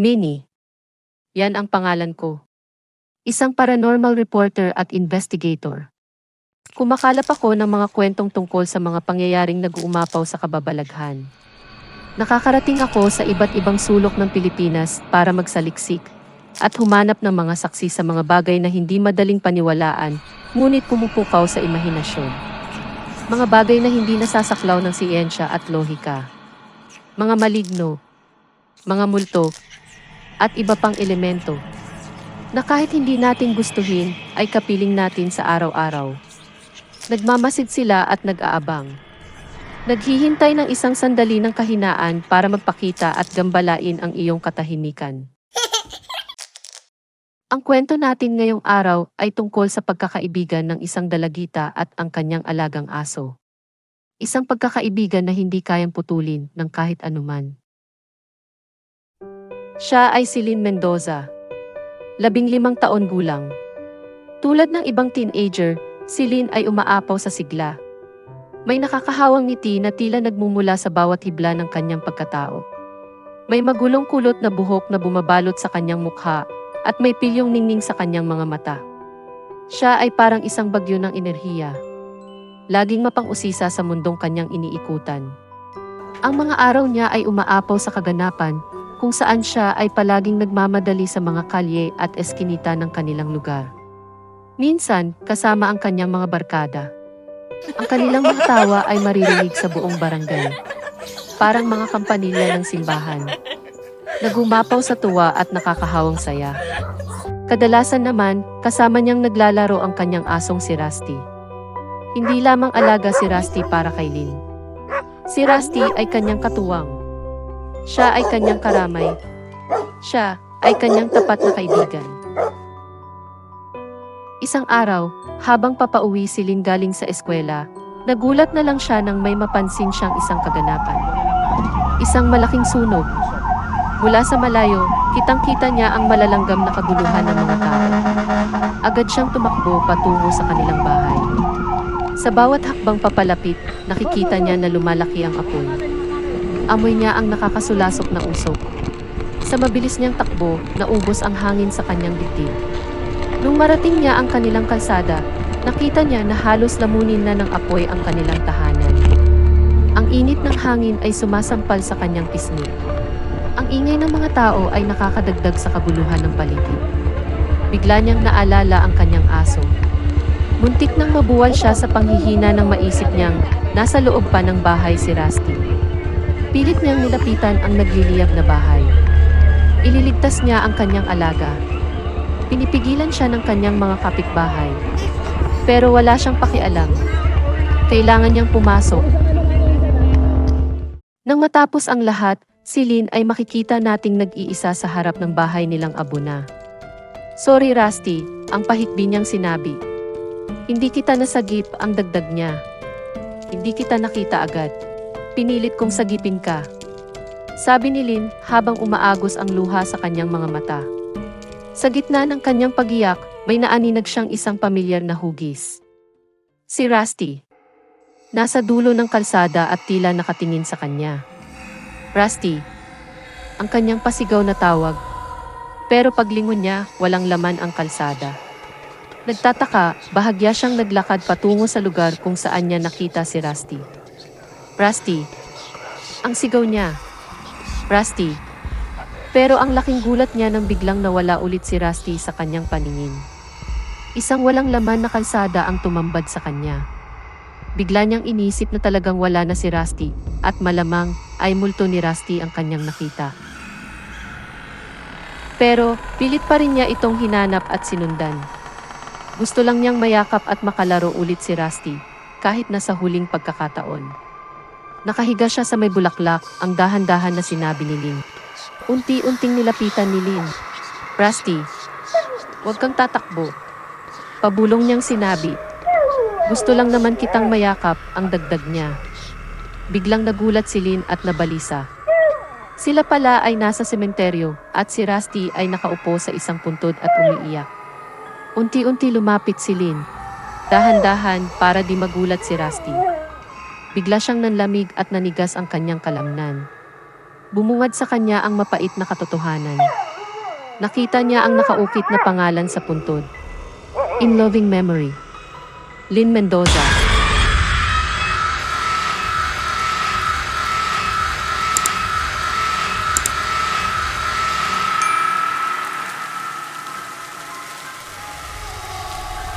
Minnie. Yan ang pangalan ko. Isang paranormal reporter at investigator. Kumakalap ako ng mga kwentong tungkol sa mga pangyayaring nag-uumapaw sa kababalaghan. Nakakarating ako sa iba't ibang sulok ng Pilipinas para magsaliksik at humanap ng mga saksi sa mga bagay na hindi madaling paniwalaan, ngunit pumupukaw sa imahinasyon. Mga bagay na hindi nasasaklaw ng siyensya at lohika. Mga maligno, mga multo, at iba pang elemento na kahit hindi natin gustuhin ay kapiling natin sa araw-araw. Nagmamasid sila at nag-aabang. Naghihintay ng isang sandali ng kahinaan para magpakita at gambalain ang iyong katahimikan. Ang kwento natin ngayong araw ay tungkol sa pagkakaibigan ng isang dalagita at ang kanyang alagang aso. Isang pagkakaibigan na hindi kayang putulin ng kahit anuman. Siya ay si Lynn Mendoza, 15 taon gulang. Tulad ng ibang teenager, si Lynn ay umaapaw sa sigla. May nakakahawang ngiti na tila nagmumula sa bawat hibla ng kanyang pagkatao. May magulong kulot na buhok na bumabalot sa kanyang mukha at may pilyong ningning sa kanyang mga mata. Siya ay parang isang bagyo ng enerhiya. Laging mapang-usisa sa mundong kanyang iniikutan. Ang mga araw niya ay umaapaw sa kaganapan, kung saan siya ay palaging nagmamadali sa mga kalye at eskinita ng kanilang lugar. Minsan, kasama ang kanyang mga barkada. Ang kanilang mga tawa ay maririnig sa buong barangay. Parang mga kampanilya ng simbahan. Nagumapaw sa tuwa at nakakahawang saya. Kadalasan naman, kasama niyang naglalaro ang kanyang asong si Rusty. Hindi lamang alaga si Rusty para kay Lynn. Si Rusty ay kanyang katuwang. Siya ay kanyang karamay. Siya ay kanyang tapat na kaibigan. Isang araw, habang papauwi si Lynn galing sa eskwela, nagulat na lang siya nang may mapansin siyang isang kaganapan. Isang malaking sunog. Mula sa malayo, kitang-kita niya ang malalanggam na kaguluhan ng mga tao. Agad siyang tumakbo patungo sa kanilang bahay. Sa bawat hakbang papalapit, nakikita niya na lumalaki ang apoy. Amoy niya ang nakakasulasok na usok. Sa mabilis niyang takbo, naubos ang hangin sa kanyang dibdib. Nung marating niya ang kanilang kalsada, nakita niya na halos lamunin na ng apoy ang kanilang tahanan. Ang init ng hangin ay sumasampal sa kanyang pisngi. Ang ingay ng mga tao ay nakakadagdag sa kabuluhan ng paligid. Bigla niyang naalala ang kanyang aso. Muntik nang mabuwal siya sa panghihina nang maisip niyang nasa loob pa ng bahay si Rusty. Pilit niyang nilapitan ang nagliliyab na bahay. Ililigtas niya ang kanyang alaga. Pinipigilan siya ng kanyang mga kapitbahay. Pero wala siyang pakialam. Kailangan niyang pumasok. Nang matapos ang lahat, si Lynn ay makikita nating nag-iisa sa harap ng bahay nilang abuna. "Sorry Rusty," ang pahikbi niyang sinabi. "Hindi kita nasagip," ang dagdag niya. "Hindi kita nakita agad. Pinilit kong sagipin ka," sabi ni Lynn habang umaagos ang luha sa kanyang mga mata. Sa gitna ng kanyang pagiyak, may naaninag siyang isang pamilyar na hugis. Si Rusty. Nasa dulo ng kalsada at tila nakatingin sa kanya. "Rusty," ang kanyang pasigaw na tawag. Pero paglingon niya, walang laman ang kalsada. Nagtataka, bahagya siyang naglakad patungo sa lugar kung saan niya nakita si Rusty. "Rusty!" ang sigaw niya. "Rusty!" Pero ang laking gulat niya nang biglang nawala ulit si Rusty sa kanyang paningin. Isang walang laman na kalsada ang tumambad sa kanya. Bigla niyang inisip na talagang wala na si Rusty at malamang ay multo ni Rusty ang kanyang nakita. Pero pilit pa rin niya itong hinanap at sinundan. Gusto lang niyang mayakap at makalaro ulit si Rusty kahit nasa huling pagkakataon. Nakahiga siya sa may bulaklak, ang dahan-dahan na sinabi ni Lynn. Unti-unting nilapitan ni Lynn. "Rusty, huwag kang tatakbo," pabulong niyang sinabi. "Gusto lang naman kitang mayakap," ang dagdag niya. Biglang nagulat si Lynn at nabalisa. Sila pala ay nasa sementeryo at si Rusty ay nakaupo sa isang puntod at umiiyak. Unti-unti lumapit si Lynn. Dahan-dahan para di magulat si Rusty. Bigla siyang nanlamig at nanigas ang kanyang kalamnan. Bumungad sa kanya ang mapait na katotohanan. Nakita niya ang nakaukit na pangalan sa puntod. In loving memory. Lynn Mendoza.